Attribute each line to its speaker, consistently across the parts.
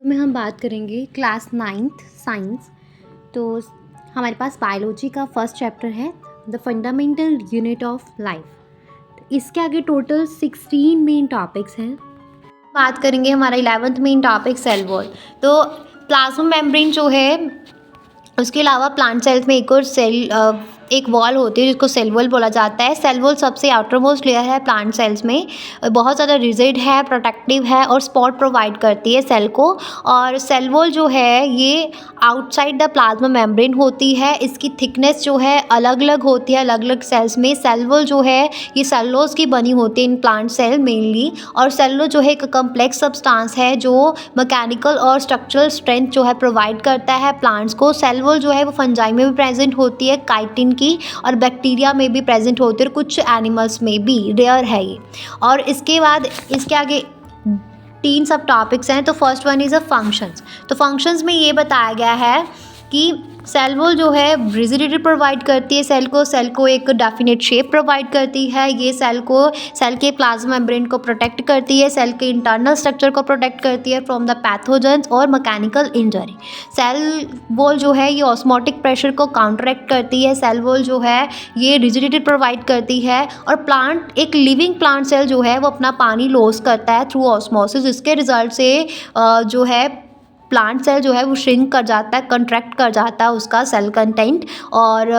Speaker 1: में हम बात करेंगे क्लास 9th साइंस। तो हमारे पास बायोलॉजी का फर्स्ट चैप्टर है the fundamental unit of life. इसके आगे टोटल 16 मेन टॉपिक्स हैं। बात करेंगे हमारा 11th main topic cell wall. तो प्लाज्मा मेम्ब्रेन जो है उसके अलावा प्लांट सेल्स में एक और एक वॉल होती है जिसको सेल वॉल बोला जाता है। सेल वॉल सबसे आउटर मोस्ट लेयर है प्लांट सेल्स में, बहुत ज़्यादा रिजिड है, प्रोटेक्टिव है और सपोर्ट प्रोवाइड करती है सेल को। और सेल वॉल जो है ये आउटसाइड द प्लाज्मा मेम्ब्रेन होती है। इसकी थिकनेस जो है अलग अलग होती है अलग अलग सेल्स में। सेल वॉल जो है ये सेलुलोज की बनी होती है इन प्लांट सेल मेनली। और सेलुलोज जो है एक कम्प्लेक्स सब्सटेंस है जो मैकेनिकल और स्ट्रक्चरल स्ट्रेंथ जो है प्रोवाइड करता है प्लांट्स को। सेल वॉल जो है वो फंजाई में भी प्रेजेंट होती है, काइटिन की, और बैक्टीरिया में भी प्रेजेंट होती है और कुछ एनिमल्स में भी, रेयर है ये। और इसके बाद इसके आगे 3 सब टॉपिक्स हैं। तो first one is a functions. तो फंक्शंस में ये बताया गया है कि सेल वॉल जो है रिजिडिटी प्रोवाइड करती है सेल को एक डेफिनेट शेप प्रोवाइड करती है। ये सेल के प्लाज्मा मेम्ब्रेन को प्रोटेक्ट करती है, सेल के इंटरनल स्ट्रक्चर को प्रोटेक्ट करती है फ्रॉम द पैथोजेंस और मैकेनिकल इंजरी। सेल वॉल जो है ये ऑस्मोटिक प्रेशर को काउंटरैक्ट करती है। सेल वॉल जो है ये रिजिडिटी प्रोवाइड करती है। और एक लिविंग प्लांट सेल जो है वो अपना पानी लॉस करता है थ्रू ऑस्मोसिस। इसके रिजल्ट से जो है प्लांट सेल जो है वो श्रिंक कर जाता है, कंट्रैक्ट कर जाता है उसका सेल कंटेंट और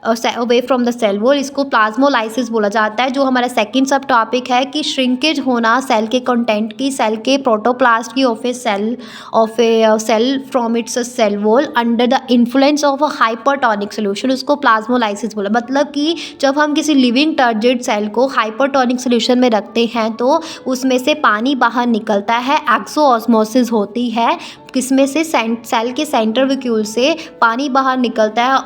Speaker 1: away from the cell wall. इसको प्लाज्मोलाइसिस बोला जाता है। जो हमारा सेकंड सब टॉपिक है कि श्रिंकेज होना सेल के कंटेंट की, सेल के प्रोटोप्लास्ट की of a cell from its cell wall under the influence of a hypertonic solution, उसको प्लाज्मोलाइसिस बोला। मतलब कि जब हम किसी लिविंग टर्जिड सेल को हाइपरटोनिक सोल्यूशन में रखते हैं तो उसमें से पानी बाहर निकलता है, एक्सोऑस्मोसिस होती है। किसमें से? सेल के सेंट्रीफ्यूल से पानी बाहर निकलता है,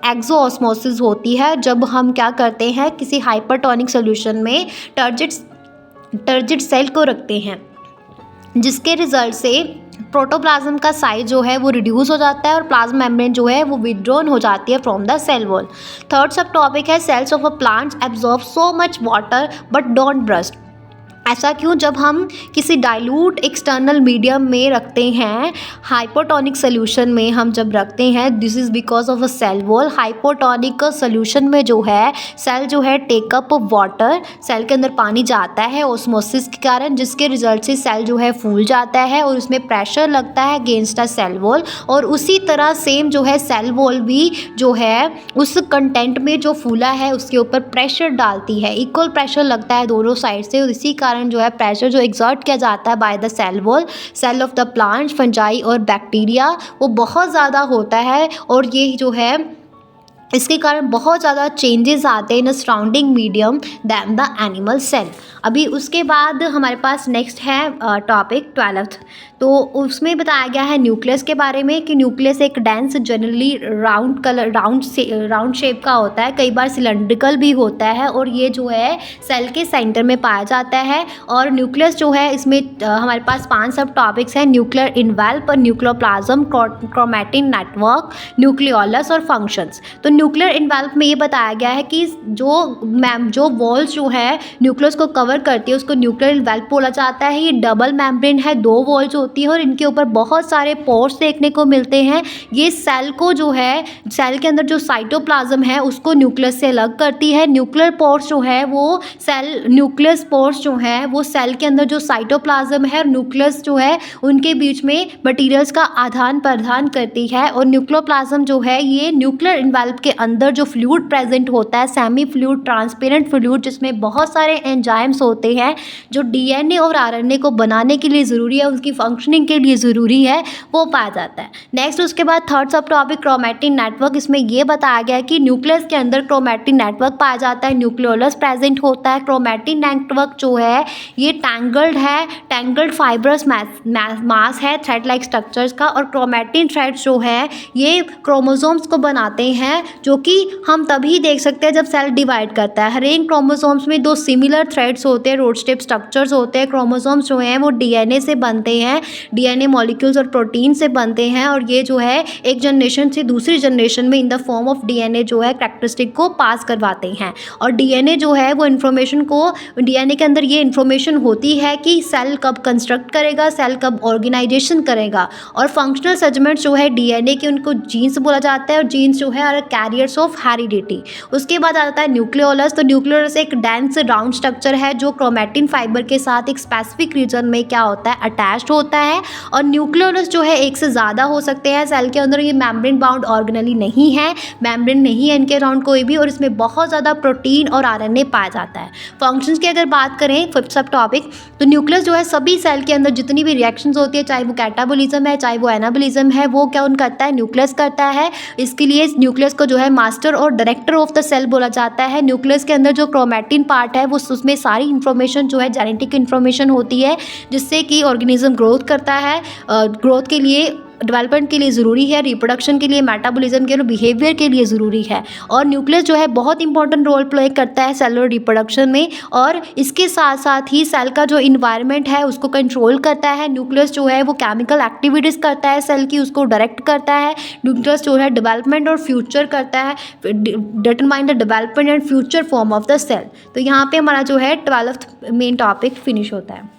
Speaker 1: एक्सोऑस्मोसिस होती है। जब हम क्या करते हैं किसी हाइपरटोनिक सॉल्यूशन में टर्जिड सेल को रखते हैं, जिसके रिजल्ट से प्रोटोप्लाज्म का साइज जो है वो रिड्यूस हो जाता है और प्लाज्मा मेम्ब्रेन जो है वो विड्रॉन हो जाती है from the cell wall. Third sub topic है cells of a plant absorb so much water but don't burst. ऐसा क्यों? जब हम किसी डाइल्यूट एक्सटर्नल मीडियम में रखते हैं, हाइपोटोनिक सोल्यूशन में हम जब रखते हैं, this is because of a cell wall. Hypotonic solution में जो है सेल जो है टेकअप वाटर, सेल के अंदर पानी जाता है ऑस्मोसिस के कारण, जिसके रिजल्ट से सेल जो है फूल जाता है और उसमें प्रेशर लगता है अगेंस्ट अ सेल वॉल। और उसी तरह सेम जो है सेल वॉल भी जो है उस कंटेंट में जो फूला है उसके ऊपर प्रेशर डालती है, इक्वल प्रेशर लगता है दोनों साइड से। और इसी कारण जो है प्रेशर जो एग्जर्ट किया जाता है by the cell wall, cell of the plant, fungi और बैक्टीरिया, वो बहुत ज़्यादा होता है। और ये जो है इसके कारण बहुत ज़्यादा चेंजेस आते हैं in surrounding medium than the animal cell. अभी उसके बाद हमारे पास नेक्स्ट है टॉपिक 12th। तो उसमें बताया गया है न्यूक्लियस के बारे में कि न्यूक्लियस एक डेंस जनरली राउंड शेप का होता है, कई बार सिलेंड्रिकल भी होता है और ये जो है सेल के सेंटर में पाया जाता है। और न्यूक्लियस जो है इसमें हमारे पास 5 सब टॉपिक्स हैं: nuclear envelope, nucleoplasm, chromatin network, nucleolus और फंक्शंस। तो न्यूक्लियर इनवेल्प में ये बताया गया है कि जो वॉल्स जो है न्यूक्लियस को कवर करती है उसको न्यूक्लियर इनवेल्प बोला जाता है। ये डबल मेम्ब्रेन है, 2 वॉल्स होती है और इनके ऊपर बहुत सारे पोर्स देखने को मिलते हैं। ये सेल को जो है सेल के अंदर जो साइटोप्लाज्म है उसको न्यूक्लियस से अलग करती है। न्यूक्लियर पोर्स जो है वो न्यूक्लियस पोर्स जो है वो सेल के अंदर जो साइटोप्लाज्म है और न्यूक्लियस जो है उनके बीच में मटीरियल्स का आदान प्रदान करती है। और न्यूक्लियोप्लाज्म जो है ये न्यूक्लियर इनवेल्प के अंदर जो फ्लूइड प्रेजेंट होता है, सेमी फ्लूइड, ट्रांसपेरेंट फ्लूइड, जिसमें बहुत सारे एंजाइम्स होते हैं जो डीएनए और आरएनए को बनाने के लिए ज़रूरी है, उसकी फंक्शनिंग के लिए ज़रूरी है, वो पाया जाता है। नेक्स्ट उसके बाद third sub topic chromatin network. इसमें यह बताया गया है कि न्यूक्लियस के अंदर क्रोमैटिन नेटवर्क पाया जाता है, न्यूक्लियोलस प्रेजेंट होता है। क्रोमैटिन नेटवर्क जो है ये टैंगल्ड फाइब्रस मास है थ्रेड लाइक स्ट्रक्चर्स का। और क्रोमैटिन थ्रेड्स जो है ये क्रोमोसोम्स को बनाते हैं जो कि हम तभी देख सकते हैं जब सेल डिवाइड करता है। हर एक क्रोमोसोम्स में 2 सिमिलर थ्रेड्स होते हैं, रोड स्टेप स्ट्रक्चर्स होते हैं। क्रोमोसोम्स जो हैं वो डीएनए से बनते हैं, डीएनए मॉलिक्यूल्स और प्रोटीन से बनते हैं, और ये जो है एक जनरेशन से दूसरी जनरेशन में in the form of DNA जो है कैरेक्टरिस्टिक को पास करवाते हैं। और डीएनए जो है वो इन्फॉर्मेशन को, डीएनए के अंदर ये इन्फॉर्मेशन होती है कि सेल कब कंस्ट्रक्ट करेगा, सेल कब ऑर्गेनाइजेशन करेगा। और फंक्शनल सेगमेंट्स जो है डीएनए के, उनको जीन्स बोला जाता है, और जीन्स जो है आर कैरियर्स ऑफ हेरिडिटी। उसके बाद आता है न्यूक्लियोलस। तो न्यूक्लियोलस एक डेंस राउंड स्ट्रक्चर है जो क्रोमैटिन फाइबर के साथ एक स्पेसिफिक रीजन में क्या होता है, अटैच्ड होता है। और न्यूक्लियोलस जो है एक से ज़्यादा हो सकते हैं सेल के अंदर। ये मेम्ब्रेन बाउंड ऑर्गेनली नहीं है, मेम्ब्रेन नहीं है इनके अराउंड कोई भी, और इसमें बहुत ज़्यादा प्रोटीन और आरएनए पाया जाता है। फंक्शंस की अगर बात करें, फिफ्थ सब टॉपिक, तो न्यूक्लियस जो है सभी सेल के अंदर जितनी भी रिएक्शंस होती है, चाहे वो कैटाबोलिज्म है चाहे वो एनाबोलिज्म है, वो क्या करता है, न्यूक्लियस करता है। इसके लिए न्यूक्लियस को जो है मास्टर और डायरेक्टर ऑफ द सेल बोला जाता है। न्यूक्लियस के अंदर जो क्रोमैटिन पार्ट है वो, उसमें सारी इन्फॉर्मेशन जो है जेनेटिक इन्फॉर्मेशन होती है, जिससे कि ऑर्गेनिज्म ग्रोथ करता है। ग्रोथ के लिए, डेवलपमेंट के लिए ज़रूरी है, रिप्रोडक्शन के लिए, मेटाबॉलिज्म के लिए, बिहेवियर के लिए ज़रूरी है। और न्यूक्लियस जो है बहुत इंपॉर्टेंट रोल प्ले करता है सेलुलर रिप्रोडक्शन में, और इसके साथ साथ ही सेल का जो इन्वायरमेंट है उसको कंट्रोल करता है। न्यूक्लियस जो है वो केमिकल एक्टिविटीज़ करता है सेल की, उसको डायरेक्ट करता है। न्यूक्लियस जो है डेवलपमेंट और फ्यूचर करता है, determine the development and future form of the cell. तो यहाँ पे हमारा जो है 12th मेन टॉपिक फिनिश होता है।